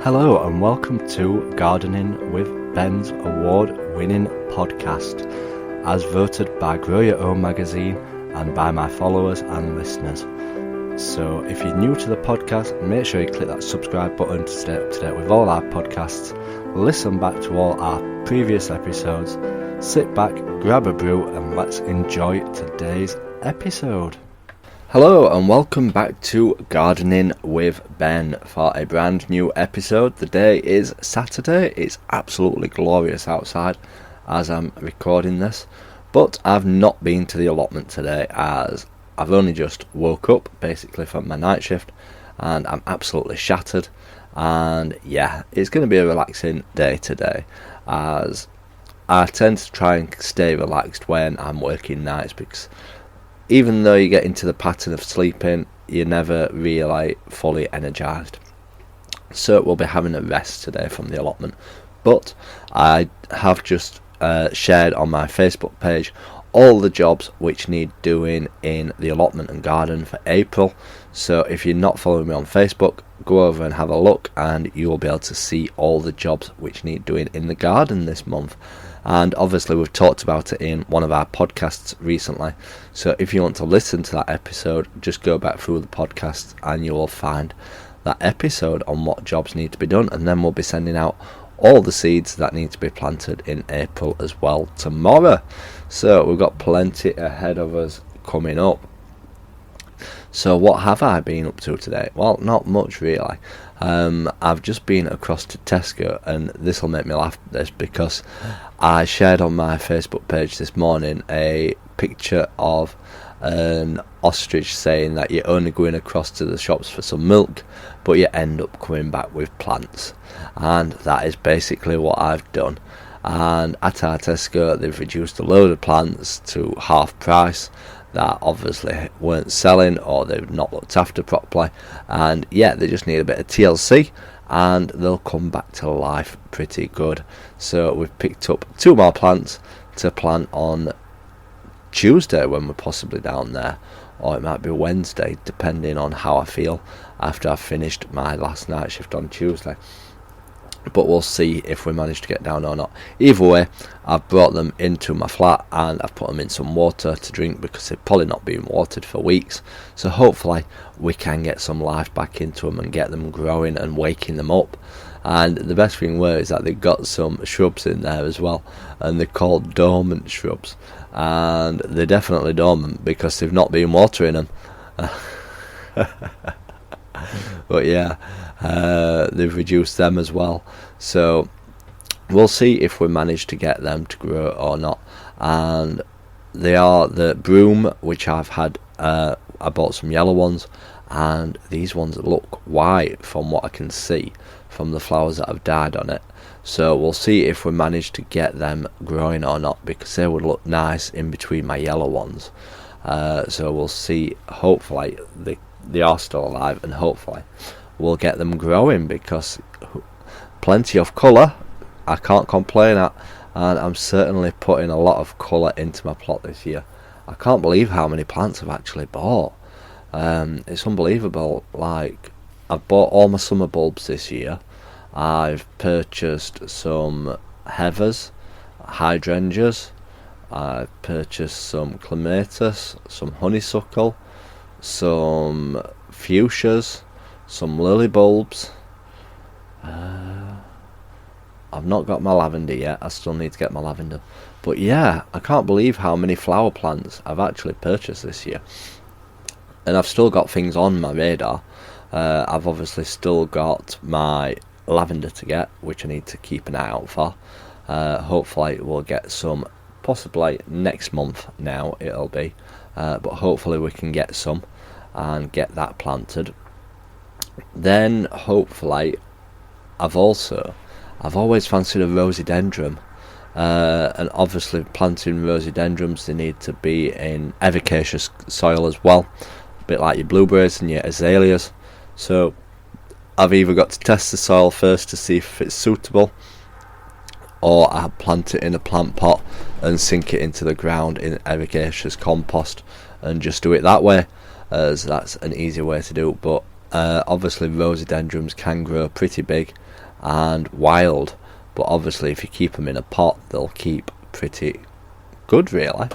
Hello and welcome to Gardening with Ben's award-winning podcast, as voted by Grow Your Own magazine and by my followers and listeners. So if you're new to the podcast, make sure you click that subscribe button to stay up to date with all our podcasts, listen back to all our previous episodes, sit back, grab a brew and let's enjoy today's episode. Hello and welcome back to Gardening with Ben for a brand new episode. The day is Saturday. It's absolutely glorious outside as I'm recording this, but I've not been to the allotment today as I've only just woke up basically from my night shift and I'm absolutely shattered. And yeah, it's going to be a relaxing day today as I tend to try and stay relaxed when I'm working nights, because even though you get into the pattern of sleeping, you're never really fully energised. So we'll be having a rest today from the allotment. But I have just shared on my Facebook page all the jobs which need doing in the allotment and garden for April. So if you're not following me on Facebook, go over and have a look and you will be able to see all the jobs which need doing in the garden this month. And obviously we've talked about it in one of our podcasts recently. So if you want to listen to that episode, just go back through the podcast and you will find that episode on what jobs need to be done. And then we'll be sending out all the seeds that need to be planted in April as well tomorrow. So we've got plenty ahead of us coming up. So what have I been up to today? Well, not much really. I've just been across to Tesco, and this will make me laugh at this because I shared on my Facebook page this morning a picture of an ostrich saying that you're only going across to the shops for some milk, but you end up coming back with plants. And that is basically what I've done. And at our Tesco, they've reduced a load of plants to half price that obviously weren't selling or they've not looked after properly, and yeah, they just need a bit of TLC and they'll come back to life pretty good. So we've picked up 2 more plants to plant on Tuesday when we're possibly down there, or it might be Wednesday depending on how I feel after I've finished my last night shift on Tuesday. But we'll see if we manage to get down or not. Either way, I've brought them into my flat and I've put them in some water to drink because they've probably not been watered for weeks. So hopefully we can get some life back into them and get them growing and waking them up. And the best thing is that they've got some shrubs in there as well, and they're called dormant shrubs. And they're definitely dormant because they've not been watering them. But yeah, they've reduced them as well. So we'll see if we manage to get them to grow or not. And they are the broom, which I've had. I bought some yellow ones, and these ones look white from what I can see from the flowers that have died on it. So we'll see if we manage to get them growing or not, because they would look nice in between my yellow ones. So we'll see. Hopefully they are still alive, and hopefully we'll get them growing because plenty of colour, I can't complain at, and I'm certainly putting a lot of colour into my plot this year. I can't believe how many plants I've actually bought. It's unbelievable. Like, I've bought all my summer bulbs this year. I've purchased some heathers, hydrangeas, I've purchased some clematis, some honeysuckle, some fuchsias, some lily bulbs. I've not got my lavender yet. I still need to get my lavender. But yeah, I can't believe how many flower plants I've actually purchased this year. And I've still got things on my radar. I've obviously still got my lavender to get, which I need to keep an eye out for. Hopefully we'll get some, possibly next month now it'll be. But hopefully we can get some and get that planted. Then hopefully I've always fancied a rhododendron, and obviously planting rhododendrons, they need to be in ericaceous soil as well, a bit like your blueberries and your azaleas. So I've either got to test the soil first to see if it's suitable, or I plant it in a plant pot and sink it into the ground in ericaceous compost and just do it that way, as that's an easy way to do it. But Obviously rhododendrons can grow pretty big and wild, but obviously if you keep them in a pot they'll keep pretty good really.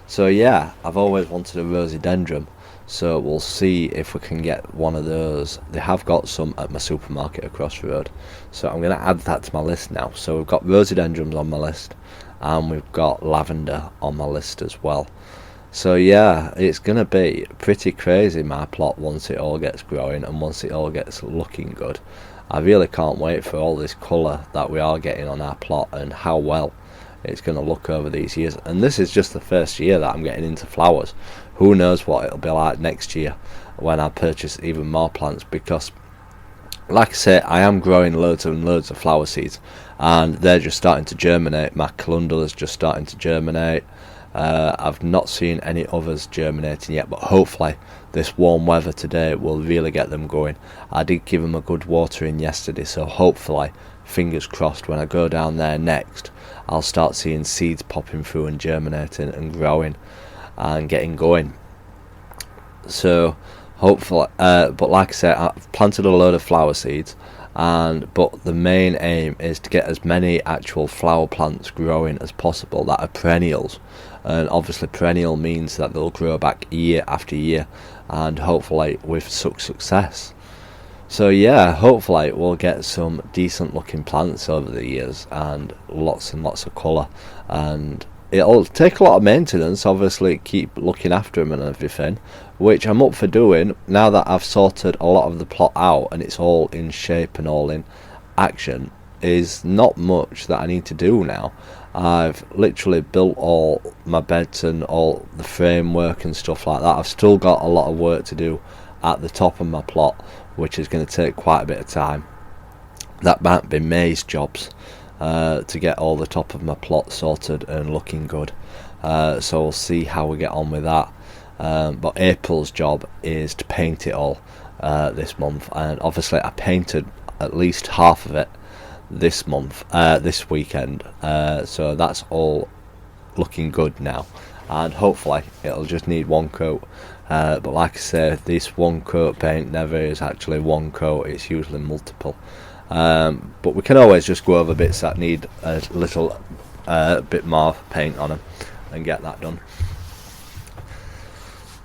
So yeah, I've always wanted a rhododendron, so we'll see if we can get one of those. They have got some at my supermarket across the road, so I'm going to add that to my list now. So we've got rhododendrons on my list, and we've got lavender on my list as well. So yeah, it's going to be pretty crazy, my plot, once it all gets growing and once it all gets looking good. I really can't wait for all this colour that we are getting on our plot and how well it's going to look over these years. And this is just the first year that I'm getting into flowers. Who knows what it'll be like next year when I purchase even more plants, because like I say, I am growing loads and loads of flower seeds and they're just starting to germinate. My calendula's just starting to germinate. I've not seen any others germinating yet, but hopefully this warm weather today will really get them going. I did give them a good watering yesterday, so hopefully, fingers crossed, when I go down there next I'll start seeing seeds popping through and germinating and growing and getting going. So hopefully, but like I said, I've planted a load of flower seeds, but the main aim is to get as many actual flower plants growing as possible that are perennials. And obviously perennial means that they'll grow back year after year, and hopefully with success. So yeah, hopefully we'll get some decent looking plants over the years and lots of colour, and it'll take a lot of maintenance, obviously keep looking after them and everything, which I'm up for doing now that I've sorted a lot of the plot out and it's all in shape and all in action. Is not much that I need to do now. I've literally built all my beds and all the framework and stuff like that. I've still got a lot of work to do at the top of my plot, which is going to take quite a bit of time. That might be May's jobs, to get all the top of my plot sorted and looking good. So we'll see how we get on with that. But April's job is to paint it all this month, and obviously I painted at least half of it this weekend, so that's all looking good now, and hopefully it'll just need one coat, but like I say, this one coat paint never is actually one coat, it's usually multiple, but we can always just go over bits that need a little bit more paint on them and get that done.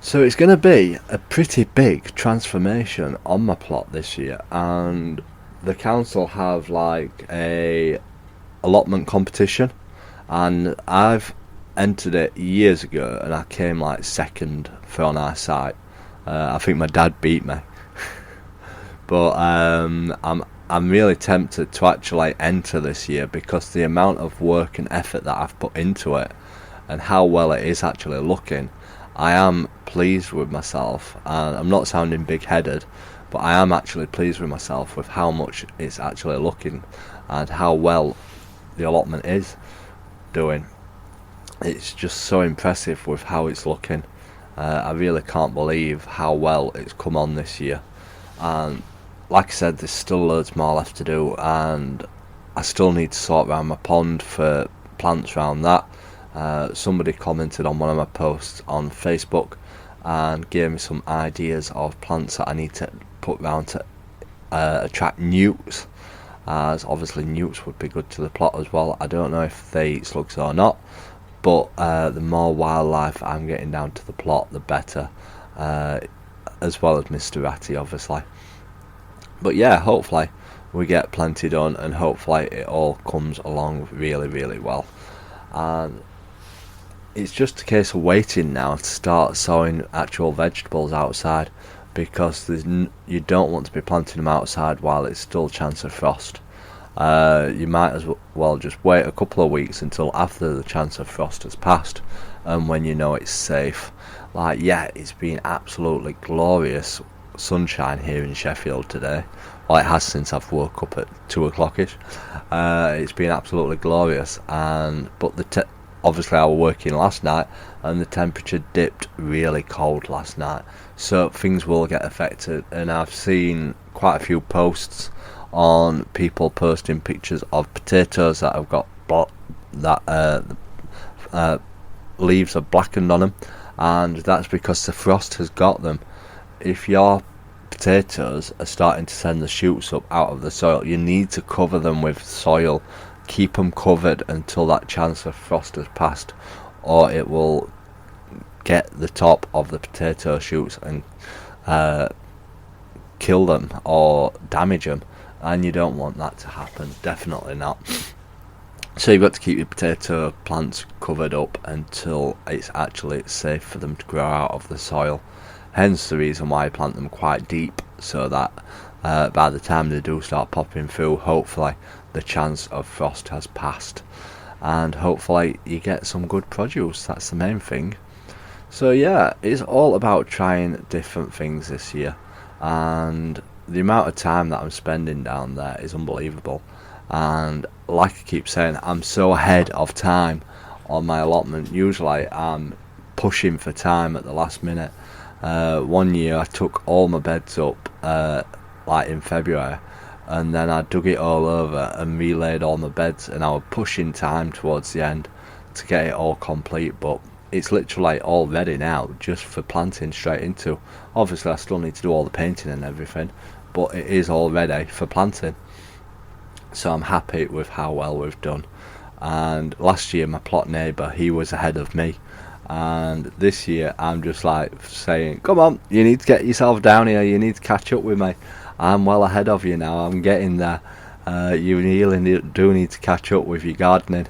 So it's going to be a pretty big transformation on my plot this year, and the council have like a allotment competition, and I've entered it years ago and I came like second for on our site. I think my dad beat me, but I'm really tempted to actually enter this year because the amount of work and effort that I've put into it and how well it is actually looking. I am pleased with myself, and I'm not sounding big-headed, but I am actually pleased with myself with how much it's actually looking and how well the allotment is doing. It's just so impressive with how it's looking. I really can't believe how well it's come on this year, and like I said, there's still loads more left to do, and I still need to sort around my pond for plants around that. Somebody commented on one of my posts on Facebook and gave me some ideas of plants that I need to put round to attract newts, as obviously newts would be good to the plot as well. I don't know if they eat slugs or not, but the more wildlife I'm getting down to the plot the better, as well as Mr. Ratty obviously. But yeah, hopefully we get plenty done and hopefully it all comes along really, really well. And it's just a case of waiting now to start sowing actual vegetables outside, because you don't want to be planting them outside while it's still a chance of frost. You might as well just wait a couple of weeks until after the chance of frost has passed, and when you know it's safe. Like, yeah, it's been absolutely glorious sunshine here in Sheffield today. Well, it has since I've woke up at 2 o'clock-ish. It's been absolutely glorious, but obviously I was working last night and the temperature dipped really cold last night, so things will get affected. And I've seen quite a few posts on people posting pictures of potatoes that have got leaves are blackened on them, and that's because the frost has got them. If your potatoes are starting to send the shoots up out of the soil, you need to cover them with soil. Keep them covered until that chance of frost has passed, or it will get the top of the potato shoots and kill them or damage them, and you don't want that to happen, definitely not. So you've got to keep your potato plants covered up until it's actually safe for them to grow out of the soil. Hence the reason why I plant them quite deep, so that by the time they do start popping through, hopefully the chance of frost has passed, and hopefully you get some good produce. That's the main thing. So yeah, it's all about trying different things this year, and the amount of time that I'm spending down there is unbelievable. And like I keep saying, I'm so ahead of time on my allotment. Usually I'm pushing for time at the last minute. One year I took all my beds up like in February, and then I dug it all over and relaid all my beds, and I was pushing time towards the end to get it all complete. But it's literally all ready now, just for planting straight into. Obviously I still need to do all the painting and everything, but it is all ready for planting. So I'm happy with how well we've done. And last year my plot neighbour, he was ahead of me, and this year I'm just like saying, come on, you need to get yourself down here, you need to catch up with me. I'm well ahead of you now, I'm getting there. You really do need to catch up with your gardening.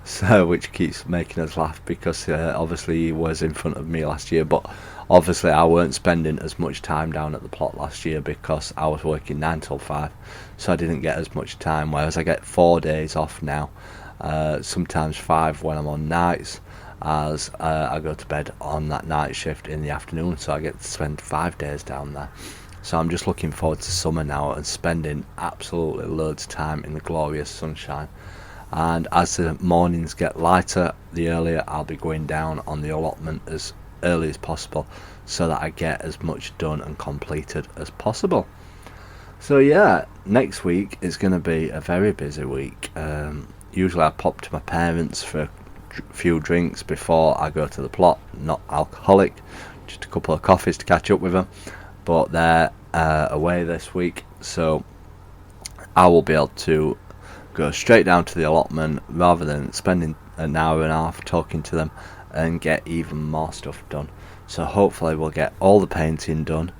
So, which keeps making us laugh, because obviously he was in front of me last year, but obviously I weren't spending as much time down at the plot last year because I was working 9 till 5, so I didn't get as much time, whereas I get 4 days off now, sometimes 5 when I'm on nights, as I go to bed on that night shift in the afternoon, so I get to spend 5 days down there. So I'm just looking forward to summer now and spending absolutely loads of time in the glorious sunshine. And as the mornings get lighter, the earlier I'll be going down on the allotment as early as possible, so that I get as much done and completed as possible. So yeah, next week is going to be a very busy week. Usually I pop to my parents for a few drinks before I go to the plot, not alcoholic, just a couple of coffees to catch up with them, but they're away this week, so I will be able to go straight down to the allotment rather than spending an hour and a half talking to them, and get even more stuff done. So hopefully we'll get all the painting done,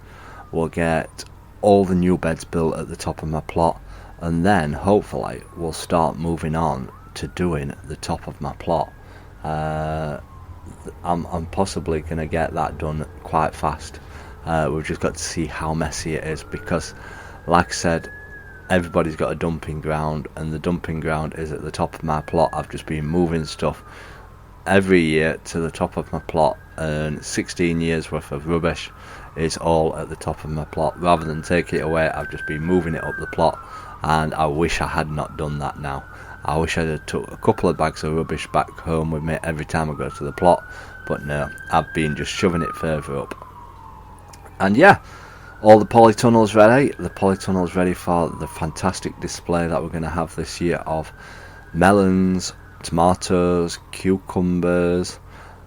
we'll get all the new beds built at the top of my plot, and then hopefully we'll start moving on to doing the top of my plot. I'm possibly going to get that done quite fast. We've just got to see how messy it is, because like I said, everybody's got a dumping ground, and the dumping ground is at the top of my plot. I've just been moving stuff every year to the top of my plot, and 16 years worth of rubbish is all at the top of my plot. Rather than take it away, I've just been moving it up the plot, and I wish I had not done that now. I wish I had took a couple of bags of rubbish back home with me every time I go to the plot, but no, I've been just shoving it further up. And yeah, all the polytunnels ready. The polytunnels ready for the fantastic display that we're going to have this year of melons, tomatoes, cucumbers.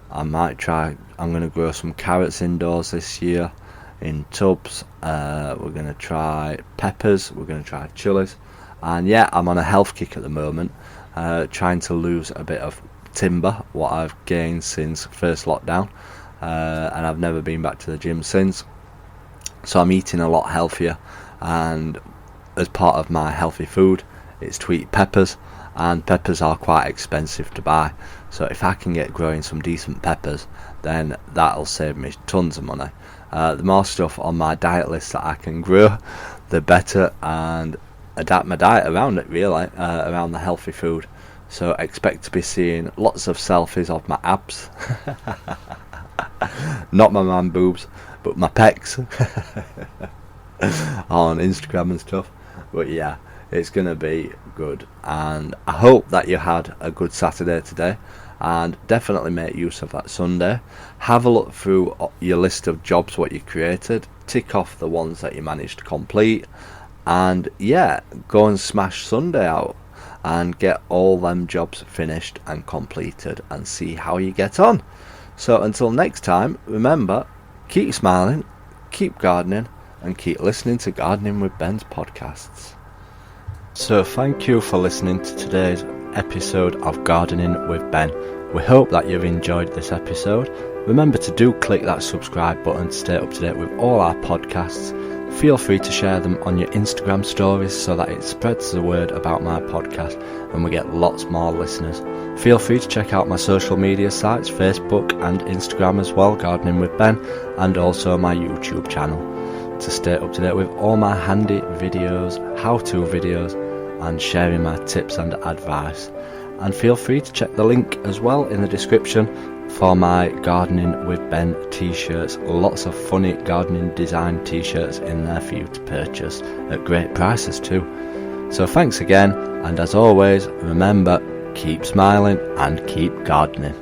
I'm going to grow some carrots indoors this year in tubs. We're going to try peppers, we're going to try chilies. And yeah, I'm on a health kick at the moment, trying to lose a bit of timber, what I've gained since first lockdown, and I've never been back to the gym since. So I'm eating a lot healthier, and as part of my healthy food, it's to eat peppers, and peppers are quite expensive to buy. So if I can get growing some decent peppers, then that'll save me tons of money. The more stuff on my diet list that I can grow, the better, and adapt my diet around it, really, around the healthy food. So expect to be seeing lots of selfies of my abs. Not my man boobs, but my pecs on Instagram and stuff. But yeah, it's going to be good, and I hope that you had a good Saturday today, and definitely make use of that Sunday. Have a look through your list of jobs what you created, tick off the ones that you managed to complete, and yeah, go and smash Sunday out and get all them jobs finished and completed, and see how you get on. So until next time, remember, keep smiling, keep gardening, and keep listening to Gardening with Ben's podcasts. So thank you for listening to today's episode of Gardening with Ben. We hope that you've enjoyed this episode. Remember to do click that subscribe button to stay up to date with all our podcasts. Feel free to share them on your Instagram stories so that it spreads the word about my podcast and we get lots more listeners. Feel free to check out my social media sites, Facebook and Instagram as well, Gardening with Ben, and also my YouTube channel, to stay up to date with all my handy videos, how-to videos, and sharing my tips and advice. And feel free to check the link as well in the description for my Gardening with Ben t-shirts. Lots of funny gardening design t-shirts in there for you to purchase at great prices too. So thanks again, and as always, remember, keep smiling and keep gardening.